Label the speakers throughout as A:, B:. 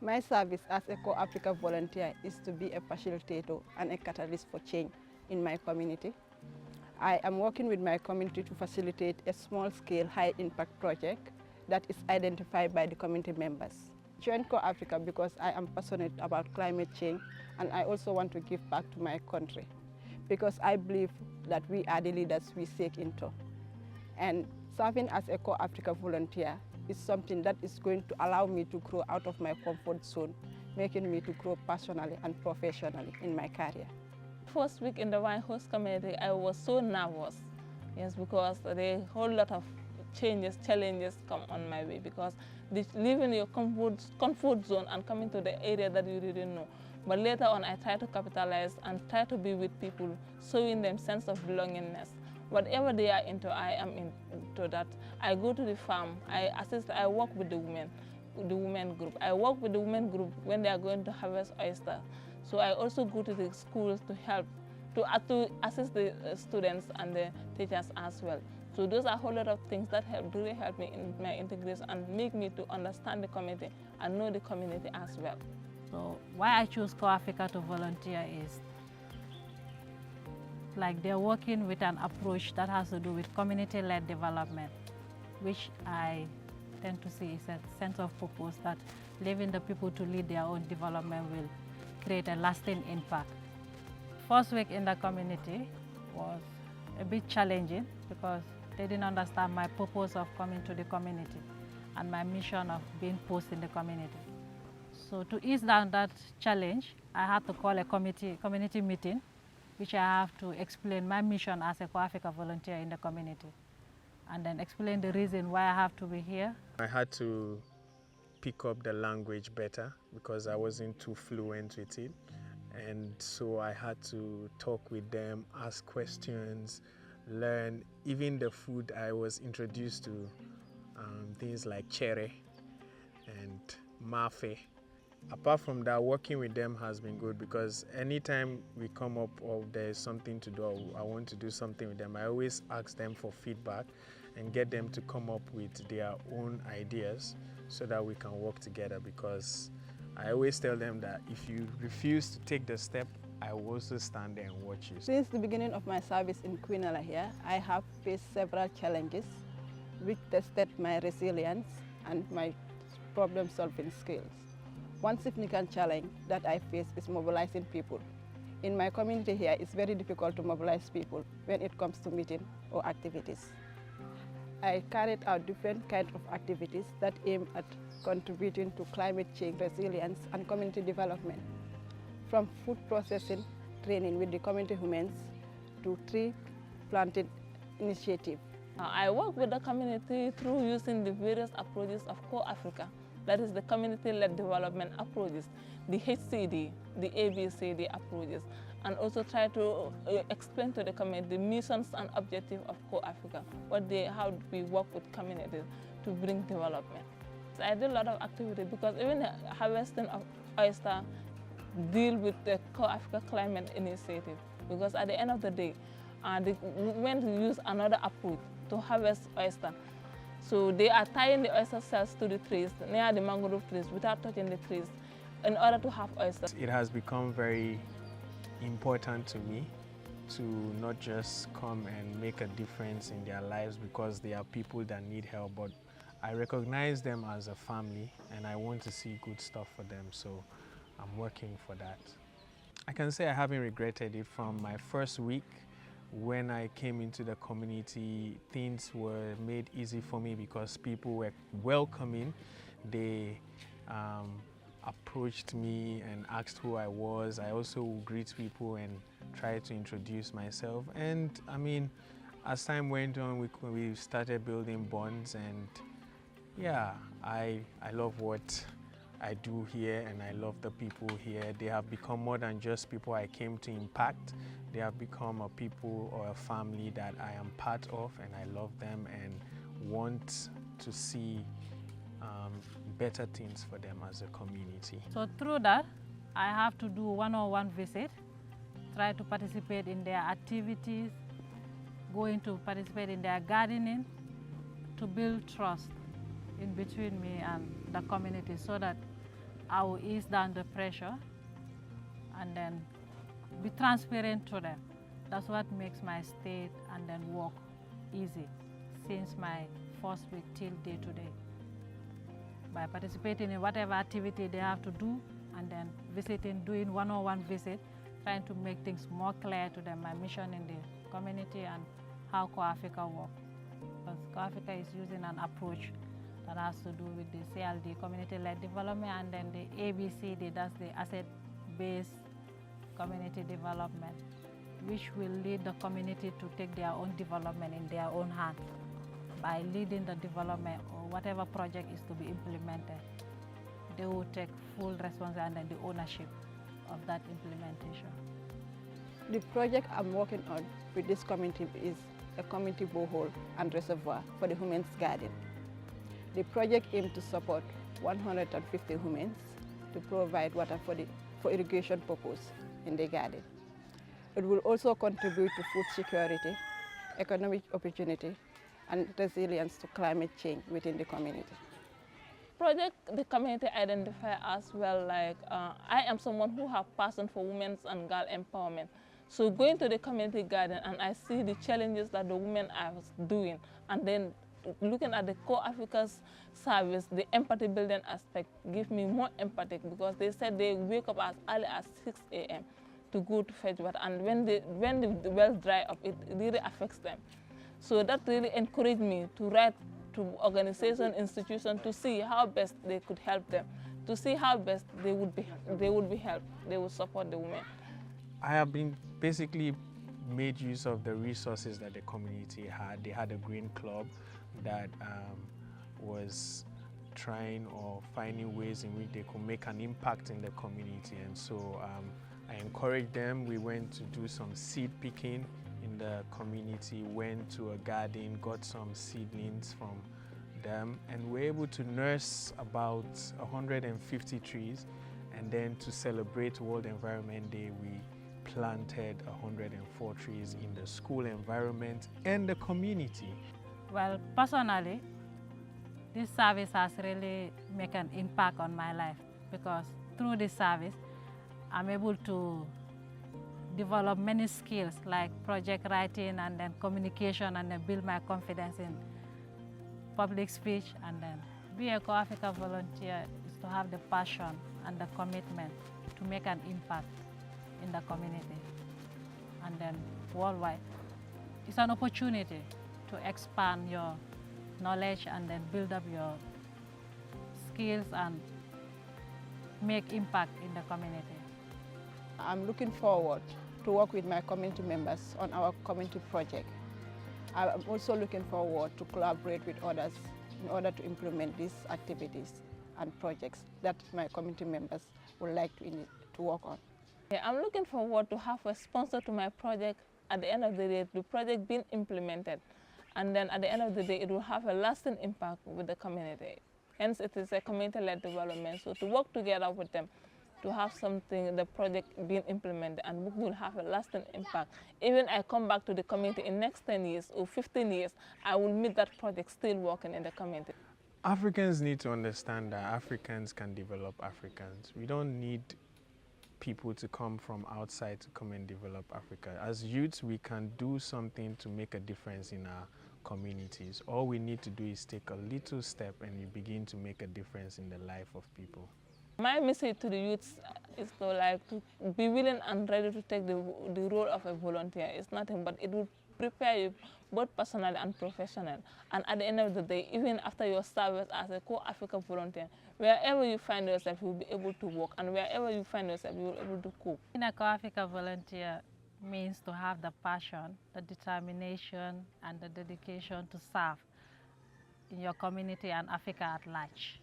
A: My service as a CorpsAfrica volunteer is to be a facilitator and a catalyst for change in my community. I am working with my community to facilitate a small-scale, high-impact project that is identified by the community members. I joined CorpsAfrica because I am passionate about climate change, and I also want to give back to my country because I believe that we are the leaders we seek into. And serving as a CorpsAfrica volunteer is something that is going to allow me to grow out of my comfort zone, making me to grow personally and professionally in my career.
B: First week in the wine host community, I was so nervous, yes, because a whole lot of challenges come on my way because leaving your comfort zone and coming to the area that you didn't know. But later on, I try to capitalize and try to be with people, showing them sense of belongingness. Whatever they are into, I am into that. I go to the farm, I work with the women group. I work with the women group when they are going to harvest oysters. So I also go to the schools to help, to assist the students and the teachers as well. So those are a whole lot of things that really help me in my integration and make me to understand the community and know the community as well.
C: So why I choose CorpsAfrica to volunteer is like they're working with an approach that has to do with community-led development, which I tend to see is a sense of purpose that leaving the people to lead their own development will create a lasting impact. First week in the community was a bit challenging because they didn't understand my purpose of coming to the community and my mission of being posted in the community. So to ease down that challenge, I had to call a community meeting, which I have to explain my mission as a CorpsAfrica volunteer in the community, and then explain the reason why I have to be here.
D: I had to pick up the language better because I wasn't too fluent with it. And so I had to talk with them, ask questions, learn. Even the food I was introduced to, things like chere and mafe. Apart from that, working with them has been good because anytime we come up or there's something to do or I want to do something with them, I always ask them for feedback and get them to come up with their own ideas so that we can work together, because I always tell them that if you refuse to take the step, I will also stand there and watch you.
A: Since the beginning of my service in Quinala here, I have faced several challenges which tested my resilience and my problem-solving skills. One significant challenge that I face is mobilizing people. In my community here, it's very difficult to mobilize people when it comes to meeting or activities. I carried out different kinds of activities that aim at contributing to climate change resilience and community development, from food processing training with the community women to tree planting initiative.
B: I work with the community through using the various approaches of CorpsAfrica. That is the community-led development approaches, the HCD, the ABCD approaches, and also try to explain to the community the missions and objectives of CorpsAfrica, how we work with communities to bring development. So I do a lot of activity because even the harvesting of oyster deal with the CorpsAfrica Climate Initiative, because at the end of the day, the women use another approach to harvest oyster. So they are tying the oyster cells to the trees, near the mangrove trees, without touching the trees, in order to have oysters.
D: It has become very important to me to not just come and make a difference in their lives because they are people that need help, but I recognize them as a family and I want to see good stuff for them, so I'm working for that. I can say I haven't regretted it. From my first week when I came into the community, things were made easy for me because people were welcoming. They approached me and asked who I was. I also would greet people and try to introduce myself. And I mean, as time went on, we started building bonds, and yeah, I love what I do here and I love the people here. They have become more than just people I came to impact. They have become a people or a family that I am part of, and I love them and want to see better things for them as a community.
C: So through that, I have to do one-on-one visit, try to participate in their activities, going to participate in their gardening, to build trust in between me and the community so that I will ease down the pressure and then be transparent to them. That's what makes my stay and then work easy since my first week till day to day. By participating in whatever activity they have to do and then visiting, doing one-on-one visit, trying to make things more clear to them, my mission in the community and how CorpsAfrica works. Because CorpsAfrica is using an approach that has to do with the CLD, community-led development, and then the ABCD, that's the asset-based community development, which will lead the community to take their own development in their own hands by leading the development or whatever project is to be implemented. They will take full responsibility and then the ownership of that implementation.
A: The project I'm working on with this community is a community borehole and reservoir for the women's garden. The project aims to support 150 women to provide water for irrigation purpose in the garden. It will also contribute to food security, economic opportunity, and resilience to climate change within the community.
B: Project the community identify as well, like I am someone who have passion for women's and girl empowerment. So going to the community garden and I see the challenges that the women are doing, and then looking at the CorpsAfrica's service, the empathy building aspect give me more empathy, because they said they wake up as early as 6 a.m. to go to fetch water, and when the wells dry up, it really affects them. So that really encouraged me to write to organization, institutions, to see how best they could help them, to see how best they would be helped, they would support the women.
D: I have been basically made use of the resources that the community had. They had a green club that was trying or finding ways in which they could make an impact in the community, and so I encouraged them. We went to do some seed picking in the community, went to a garden, got some seedlings from them, and we're able to nurse about 150 trees, and then to celebrate World Environment Day, we planted 104 trees in the school environment and the community.
C: Well, personally, this service has really made an impact on my life, because through this service, I'm able to develop many skills like project writing and then communication, and then build my confidence in public speech. And then be a CorpsAfrica volunteer is to have the passion and the commitment to make an impact in the community and then worldwide. It's an opportunity to expand your knowledge and then build up your skills and make impact in the community.
A: I'm looking forward to work with my community members on our community project. I'm also looking forward to collaborate with others in order to implement these activities and projects that my community members would like to work on.
B: Yeah, I'm looking forward to have a sponsor to my project. At the end of the day, the project being implemented, and then at the end of the day, it will have a lasting impact with the community. Hence, it is a community-led development. So to work together with them, to have something, the project being implemented, and will have a lasting impact. Even I come back to the community in next 10 years or 15 years, I will meet that project still working in the community.
D: Africans need to understand that Africans can develop Africans. We don't need people to come from outside to come and develop Africa. As youths, we can do something to make a difference in our communities. All we need to do is take a little step and we begin to make a difference in the life of people.
B: My message to the youths is to be willing and ready to take the role of a volunteer. It's nothing but it will prepare you both personally and professionally. And at the end of the day, even after your service as a CorpsAfrica volunteer, wherever you find yourself, you will be able to work, and wherever you find yourself, you will be able to cook.
C: Being a CorpsAfrica volunteer means to have the passion, the determination, and the dedication to serve in your community and Africa at large.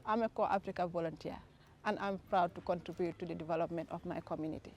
A: I'm a CorpsAfrica volunteer, and I'm proud to contribute to the development of my community.